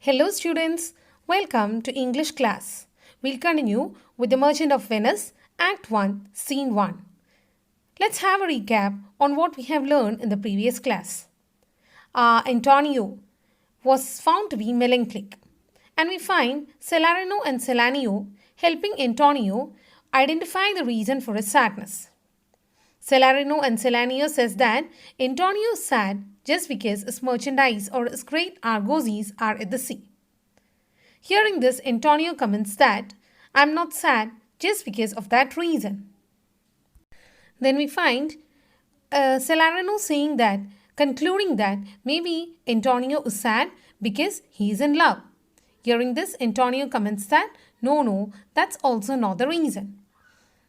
Hello students, welcome to English class. We'll continue with The Merchant of Venice, Act 1, Scene 1. Let's have a recap on what we have learned in the previous class. Antonio was found to be melancholic, and we find Celarino and Celanio helping Antonio identify the reason for his sadness. Celarino and Celanio says that Antonio is sad just because his merchandise or his great argosies are at the sea. Hearing this, Antonio comments that I am not sad just because of that reason. Then we find Celarino saying that, concluding that maybe Antonio is sad because he is in love. Hearing this, Antonio comments that no, that's also not the reason.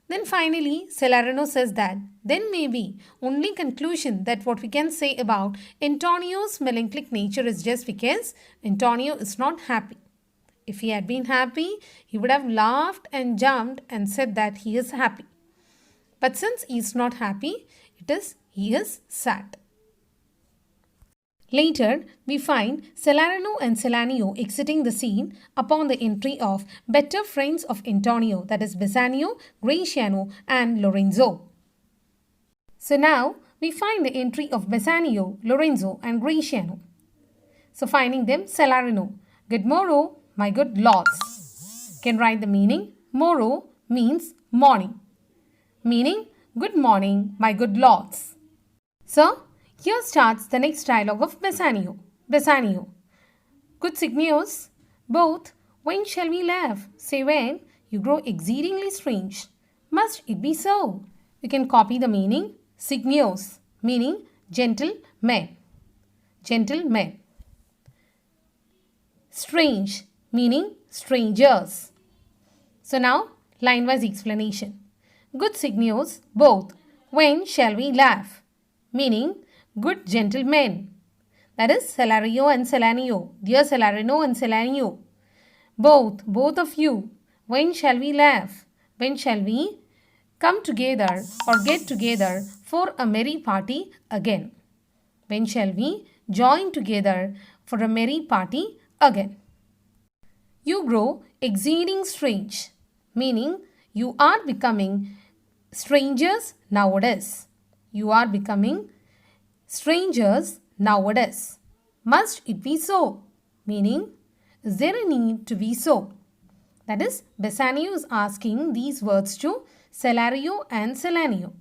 Then finally, Celarino says that then maybe only conclusion that what we can say about Antonio's melancholic nature is just because Antonio is not happy. If he had been happy, he would have laughed and jumped and said that he is happy. But since he is not happy, he is sad. Later, we find Celarino and Celanio exiting the scene upon the entry of better friends of Antonio, that is Bassanio, Gratiano and Lorenzo. So now, we find the entry of Bassanio, Lorenzo and Gratiano. So finding them, Celarino, good morrow, my good lords. Can write the meaning. Morrow means morning. Meaning, good morning, my good lords. So, here starts the next dialogue of Bassanio. Bassanio. Good signiors, both, when shall we laugh? Say when, you grow exceedingly strange. Must it be so? You can copy the meaning. Signiors, meaning gentlemen. Gentlemen. Strange, meaning strangers. So now, line-wise explanation. Good signiors, both, when shall we laugh? Meaning, good gentlemen. That is Celarino and Celanio. Dear Celarino and Celanio. Both of you. When shall we laugh? When shall we come together or get together for a merry party again? When shall we join together for a merry party again? You grow exceeding strange. Meaning you are becoming strangers nowadays. You are becoming strangers nowadays. Must it be so? Meaning, is there a need to be so? That is, Bassanio is asking these words to Celarino and Celanio.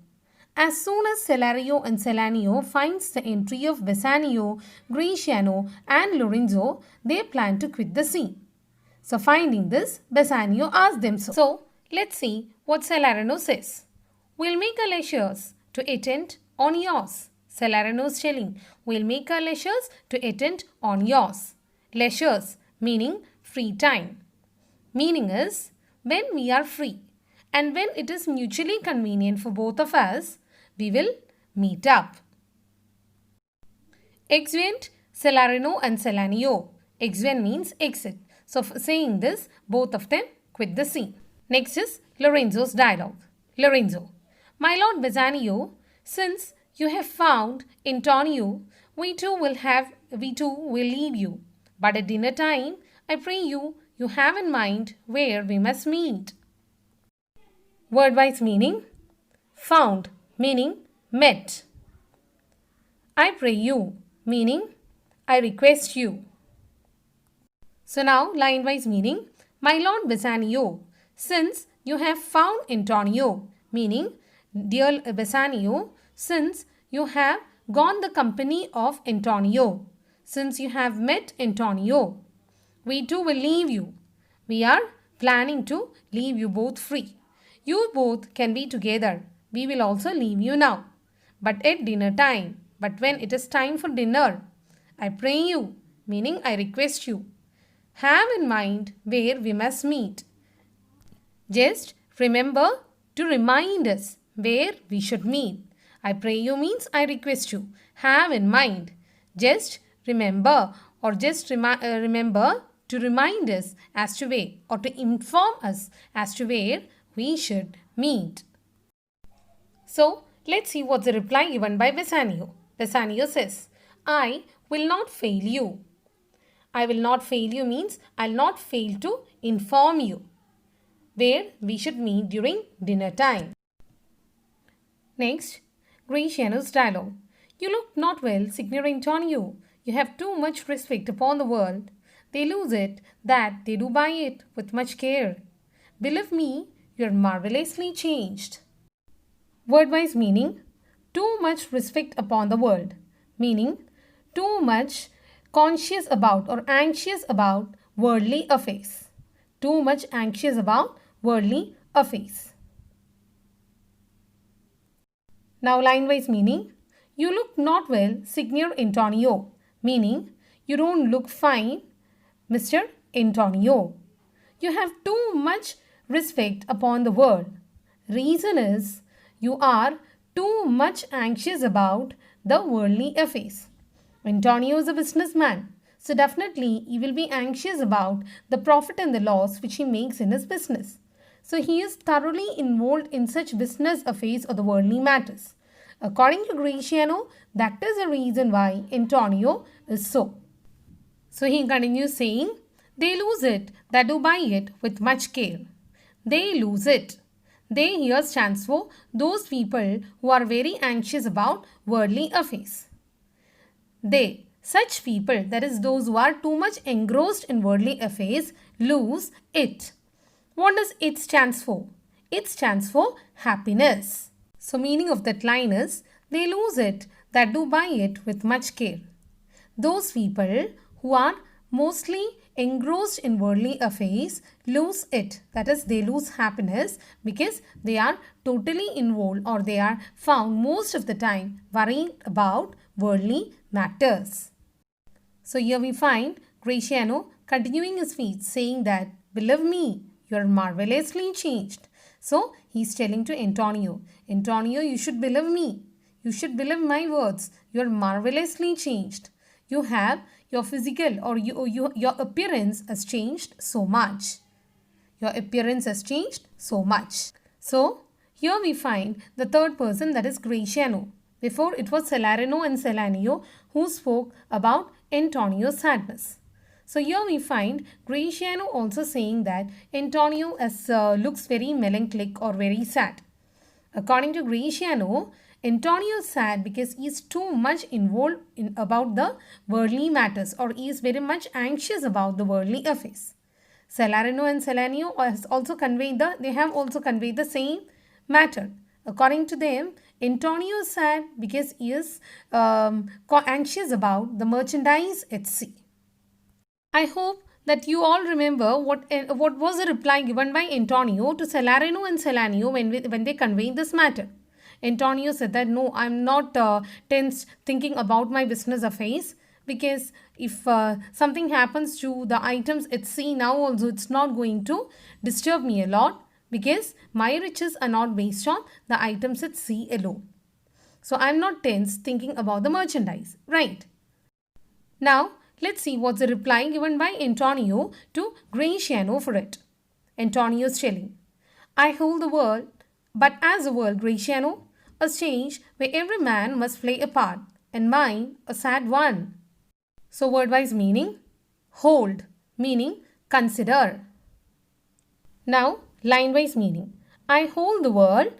As soon as Celarino and Celanio finds the entry of Bassanio, Gratiano and Lorenzo, they plan to quit the sea. So finding this, Bassanio asks them so. So, let's see what Celarino says. We'll make our leisures to attend on yours. Celarino is telling, we'll make our leisures to attend on yours. Leisures meaning free time. Meaning is when we are free and when it is mutually convenient for both of us, we will meet up. Exeunt Celarino and Celanio. Exeunt means exit. So for saying this, both of them quit the scene. Next is Lorenzo's dialogue. Lorenzo. My lord Bassanio, since you have found Antonio, we too will leave you. But at dinner time, I pray you have in mind where we must meet. Word-wise meaning. Found, meaning met. I pray you, meaning I request you. So now, line-wise meaning. My lord Bassanio, since you have found Antonio, meaning, dear Bassanio, since you have gone the company of Antonio, since you have met Antonio, we too will leave you. We are planning to leave you both free. You both can be together. We will also leave you now. But at dinner time, but when it is time for dinner, I pray you, meaning I request you, have in mind where we must meet. Just remember to remind us where we should meet. I pray you means I request you. Have in mind. Just remember or just remember to remind us as to where or to inform us as to where we should meet. So, let's see what's the reply given by Bassanio. Bassanio says, I will not fail you. I will not fail you means I'll not fail to inform you where we should meet during dinner time. Next, Gratiano's dialogue. You look not well, Signor Antonio. You have too much respect upon the world. They lose it, that they do buy it with much care. Believe me, you are marvelously changed. Word-wise meaning, too much respect upon the world, meaning too much conscious about or anxious about worldly affairs. Too much anxious about worldly affairs. Now line-wise meaning, you look not well, Signor Antonio, meaning you don't look fine, Mr. Antonio. You have too much respect upon the world. Reason is you are too much anxious about the worldly affairs. Antonio is a businessman, so definitely he will be anxious about the profit and the loss which he makes in his business. So he is thoroughly involved in such business affairs or the worldly matters. According to Gratiano, that is the reason why Antonio is so. So he continues saying, they lose it that do buy it with much care. They lose it. They here stands for those people who are very anxious about worldly affairs. They, such people, that is those who are too much engrossed in worldly affairs, lose it. What does it stands for? It stands for happiness. So meaning of that line is, they lose it that do buy it with much care. Those people who are mostly engrossed in worldly affairs lose it. That is, they lose happiness because they are totally involved or they are found most of the time worrying about worldly matters. So here we find Gratiano continuing his speech saying that, believe me, you are marvelously changed. So he is telling to Antonio, Antonio, you should believe me. You should believe my words. You are marvelously changed. You have your physical or your appearance has changed so much. Your appearance has changed so much. So here we find the third person, that is Gratiano. Before it was Salarino and Selanio who spoke about Antonio's sadness. So here we find Gratiano also saying that Antonio looks very melancholic or very sad. According to Gratiano, Antonio is sad because he is too much involved about the worldly matters or he is very much anxious about the worldly affairs. Salarino and Selanio have also conveyed the same matter. According to them, Antonio is sad because he is anxious about the merchandise at sea. I hope that you all remember what was the reply given by Antonio to Salarino and Selanio when they conveyed this matter. Antonio said that, no, I am not tensed thinking about my business affairs because if something happens to the items at sea now also, it's not going to disturb me a lot because my riches are not based on the items at sea alone. So I am not tense thinking about the merchandise, right? Now, let's see what's the reply given by Antonio to Gratiano for it. Antonio is telling, I hold the world, but as the world, Gratiano, a stage where every man must play a part, and mine a sad one. So word-wise meaning, hold, meaning consider. Now, line-wise meaning, I hold the world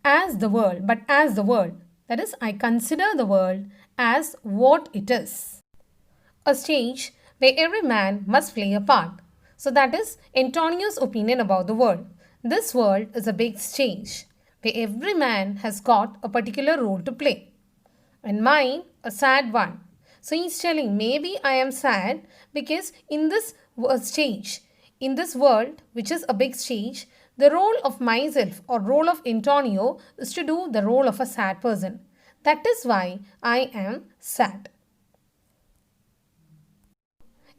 as the world, but as the world. That is, I consider the world as what it is. A stage where every man must play a part. So that is Antonio's opinion about the world. This world is a big stage where every man has got a particular role to play. And mine, a sad one. So he's telling, maybe I am sad because in this stage, in this world, which is a big stage, the role of myself or role of Antonio is to do the role of a sad person. That is why I am sad.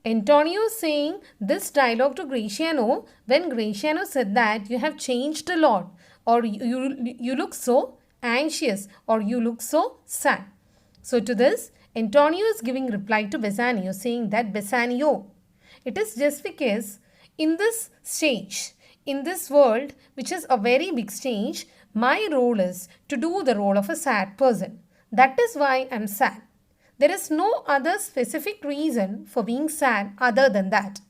Antonio is saying this dialogue to Gratiano when Gratiano said that you have changed a lot or you look so anxious or you look so sad. So to this, Antonio is giving reply to Bassanio saying that Bassanio, it is just because in this stage, in this world which is a very big stage, my role is to do the role of a sad person. That is why I am sad. There is no other specific reason for being sad other than that.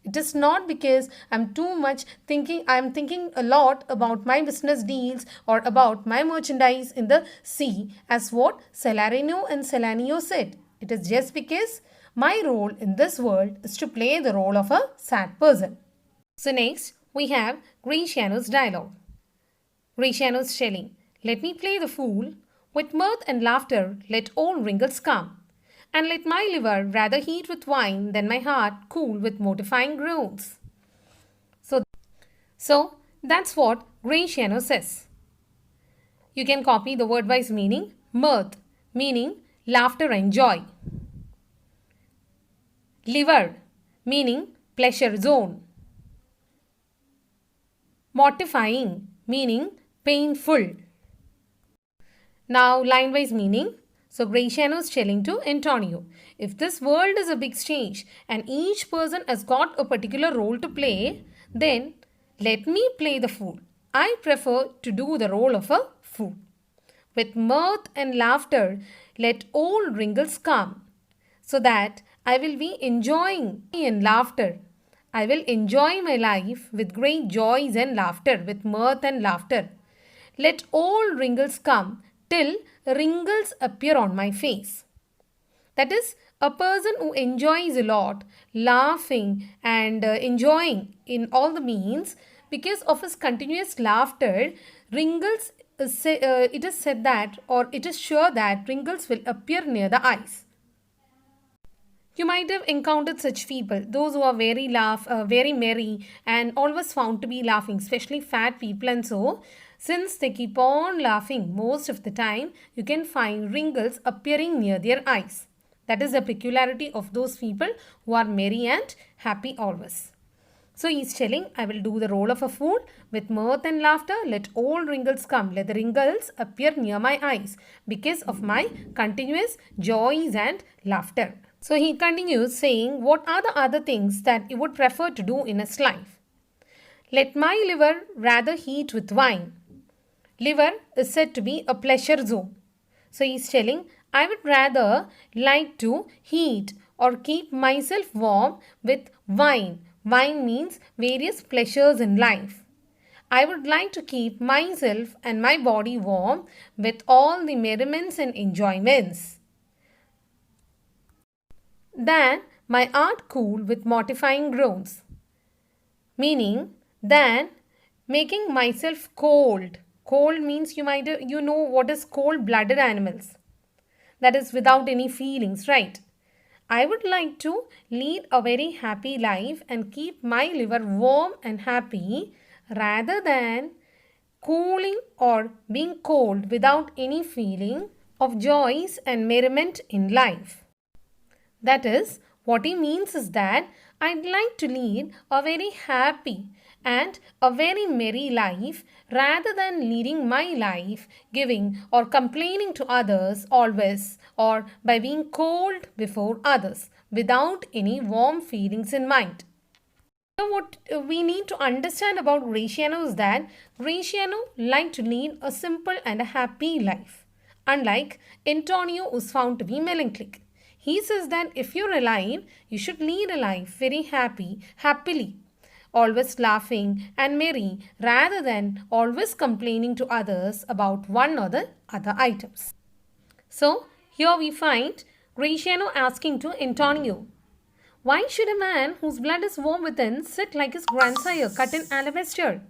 It is not because I'm thinking a lot about my business deals or about my merchandise in the sea, as what Salarino and Selanio said. It is just because my role in this world is to play the role of a sad person. So next, we have Gratiano's dialogue. Gratiano's telling, "Let me play the fool. With mirth and laughter, let all wrinkles come. And let my liver rather heat with wine than my heart cool with mortifying groans." So that's what Gratiano says. You can copy the word-wise meaning. Mirth, meaning laughter and joy. Liver, meaning pleasure zone. Mortifying, meaning painful. Now line-wise meaning. So Gratiano is telling to Antonio, if this world is a big stage and each person has got a particular role to play, then let me play the fool. I prefer to do the role of a fool. With mirth and laughter, let all wrinkles come, so that I will be enjoying and laughter. I will enjoy my life with great joys and laughter, with mirth and laughter. Let all wrinkles come till wrinkles appear on my face. That is, a person who enjoys a lot, laughing and enjoying in all the means, because of his continuous laughter, wrinkles, it is said that, or it is sure that wrinkles will appear near the eyes. You might have encountered such people, those who are very merry and always found to be laughing, especially fat people and so. Since they keep on laughing most of the time, you can find wrinkles appearing near their eyes. That is the peculiarity of those people who are merry and happy always. So he is telling, I will do the role of a fool. With mirth and laughter, let all wrinkles come. Let the wrinkles appear near my eyes because of my continuous joys and laughter. So he continues saying, what are the other things that he would prefer to do in his life? Let my liver rather heat with wine. Liver is said to be a pleasure zone. So he is telling, I would rather like to heat or keep myself warm with wine. Wine means various pleasures in life. I would like to keep myself and my body warm with all the merriments and enjoyments. Than my heart cool with mortifying groans. Meaning, than making myself cold. Cold means you know what is cold-blooded animals. That is without any feelings, right? I would like to lead a very happy life and keep my liver warm and happy rather than cooling or being cold without any feeling of joys and merriment in life. That is, what he means is that I'd like to lead a very happy and a very merry life rather than leading my life giving or complaining to others always or by being cold before others without any warm feelings in mind. Now what we need to understand about Gratiano is that Gratiano liked to lead a simple and a happy life, unlike Antonio who is found to be melancholic. He says that if you're alive, you should lead a life very happily, always laughing and merry rather than always complaining to others about one or the other items. So, here we find Gratiano asking to Antonio, why should a man whose blood is warm within sit like his grandsire cut in alabaster?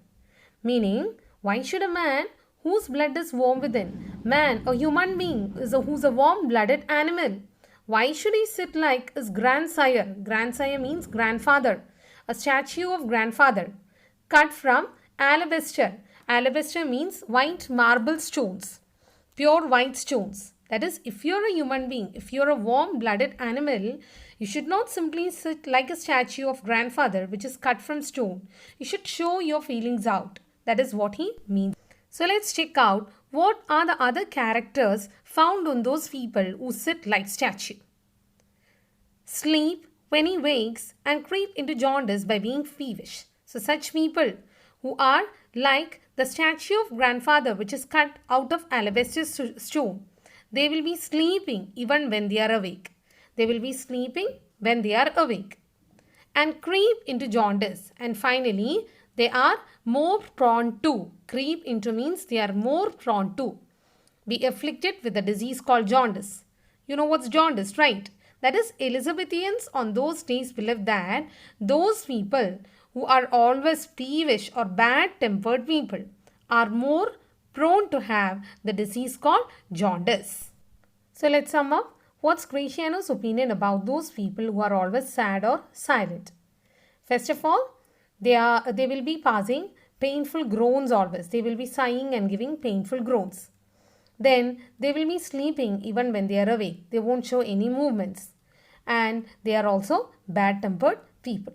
Meaning, why should a man whose blood is warm within, man, a human being, who's a warm-blooded animal, why should he sit like his grandsire? Grandsire means grandfather. A statue of grandfather cut from alabaster. Alabaster means white marble stones. Pure white stones. That is, if you're a human being, if you're a warm-blooded animal, you should not simply sit like a statue of grandfather which is cut from stone. You should show your feelings out. That is what he means. So let's check out what are the other characters found on those people who sit like statue. Sleep when he wakes and creep into jaundice by being peevish. So such people who are like the statue of grandfather which is cut out of alabaster stone. They will be sleeping even when they are awake. They will be sleeping when they are awake. And creep into jaundice. And finally, they are more prone to. Creep into means they are more prone to be afflicted with a disease called jaundice. You know what's jaundice, right? That is, Elizabethans on those days believed that those people who are always peevish or bad-tempered people are more prone to have the disease called jaundice. So let's sum up. What's Gratiano's opinion about those people who are always sad or silent? First of all, they will be passing painful groans always. They will be sighing and giving painful groans. Then they will be sleeping even when they are awake. They won't show any movements. And they are also bad-tempered people.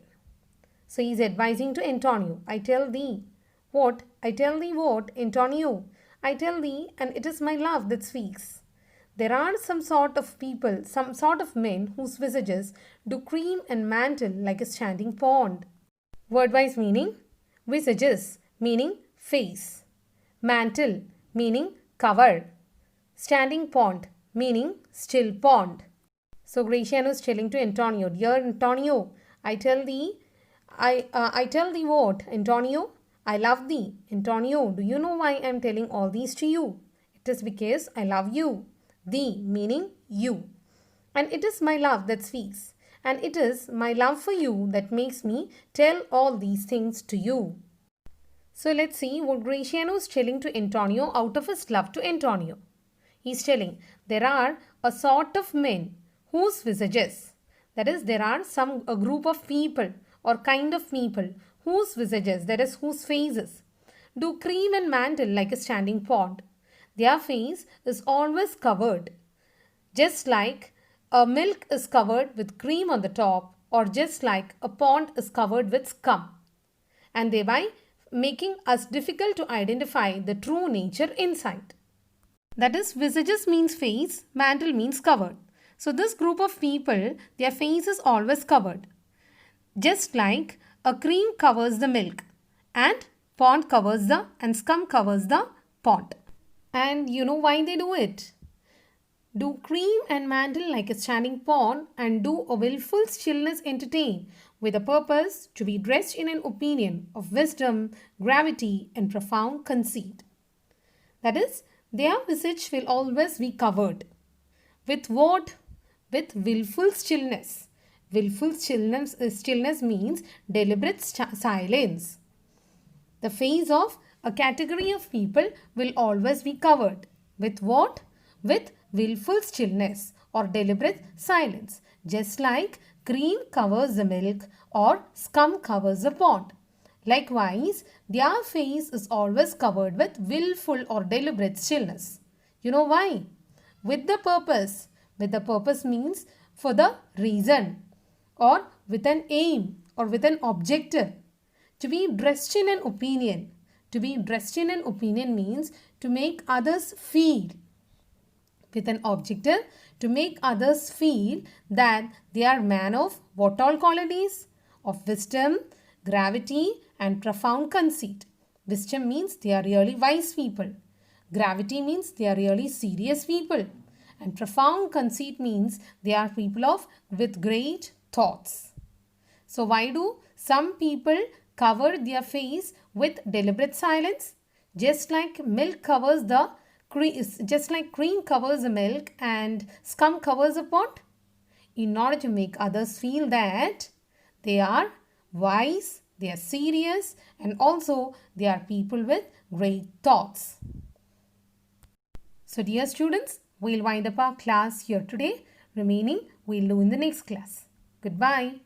So he is advising to Antonio. I tell thee what? I tell thee what, Antonio? I tell thee, and it is my love that speaks. There are some sort of people, some sort of men whose visages do cream and mantle like a standing pond. Word-wise meaning, visages meaning face, mantle meaning cover, standing pond meaning still pond. So Gratiano is telling to Antonio, dear Antonio, I tell thee what, Antonio? I love thee. Antonio, do you know why I am telling all these to you? It is because I love you. Thee meaning you. And it is my love that speaks. And it is my love for you that makes me tell all these things to you. So let's see what Gratiano is telling to Antonio out of his love to Antonio. He's telling there are a sort of men whose visages, that is, there are a group of people or kind of people whose visages, that is, whose faces, do cream and mantle like a standing pond. Their face is always covered, just like a milk is covered with cream on the top, or just like a pond is covered with scum, and thereby making us difficult to identify the true nature inside. That is, visages means face, mantle means covered. So this group of people, their face is always covered, just like a cream covers the milk, and pond covers and scum covers the pond. And you know why they do it? Do cream and mantle like a standing pond, and do a willful stillness entertain, with a purpose to be dressed in an opinion of wisdom, gravity, and profound conceit. That is, their visage will always be covered. With what? With willful stillness. Willful stillness means deliberate silence. The face of a category of people will always be covered. With what? With willful stillness or deliberate silence. Just like cream covers the milk or scum covers the pond. Likewise, their face is always covered with willful or deliberate stillness. You know why? With the purpose. With the purpose means for the reason, or with an aim, or with an objective. To be dressed in an opinion. To be dressed in an opinion means to make others feel. With an objective, to make others feel that they are man of what all qualities? Of wisdom, gravity, and profound conceit. Wisdom means they are really wise people. Gravity means they are really serious people. And profound conceit means they are people with great thoughts. So why do some people cover their face with deliberate silence? Just like milk covers the just like cream covers the milk and scum covers the pot? In order to make others feel that they are wise, they are serious, and also they are people with great thoughts. So dear students, we'll wind up our class here today. Remaining we'll do in the next class. Goodbye.